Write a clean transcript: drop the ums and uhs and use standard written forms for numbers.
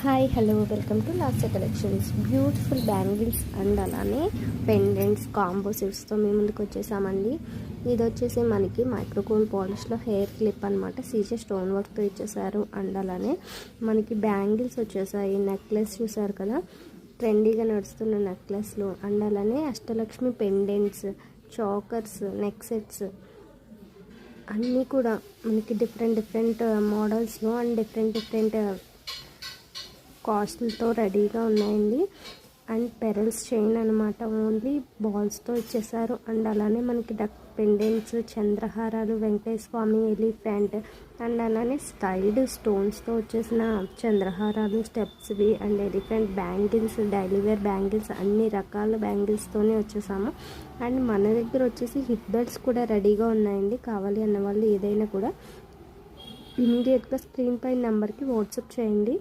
Hi hello welcome to last collections. Beautiful bangles and అలానే pendants combo సెట్స్తో మేము ముందుకు వచ్చేసామండి. ఇది వచ్చేసి మనకి మైక్రోగోల్డ్ పాలిష్లో హెయిర్ క్లిప్ అనమాట. సీజే స్టోన్ వర్క్తో ఇచ్చేసారు. అండ్ అలానే మనకి బ్యాంగిల్స్ వచ్చేసాయి. నెక్లెస్ చూసారు కదా, ట్రెండీగా నడుస్తున్న నెక్లెస్లు. అండ్ అలానే Ashtalakshmi pendants, chokers, neck sets అన్నీ కూడా మనకి డిఫరెంట్ మోడల్స్లో అండ్ డిఫరెంట్ కాస్ట్లతో రెడీగా ఉన్నాయండి. అండ్ పెరల్స్ చైన్ అనమాట, ఓన్లీ బాల్స్తో ఇచ్చేసారు. అండ్ అలానే మనకి డక్ పెండెంట్స్, చంద్రహారాలు, వెంకటేశ్వర స్వామి, ఎలిఫెంట్ అండ్ అలానే స్టైల్డ్ స్టోన్స్తో వచ్చేసిన చంద్రహారాలు, స్టెప్స్వి and elephant bangles, daily wear bangles, అన్ని రకాల బ్యాంగిల్స్తోనే వచ్చేసాము. అండ్ మన దగ్గర వచ్చేసి హిప్ బెల్ట్స్ కూడా రెడీగా ఉన్నాయండి. కావాలి అన్న వాళ్ళు ఏదైనా కూడా ఇమీడియట్గా స్క్రీన్ పై నెంబర్కి వాట్సాప్ చేయండి.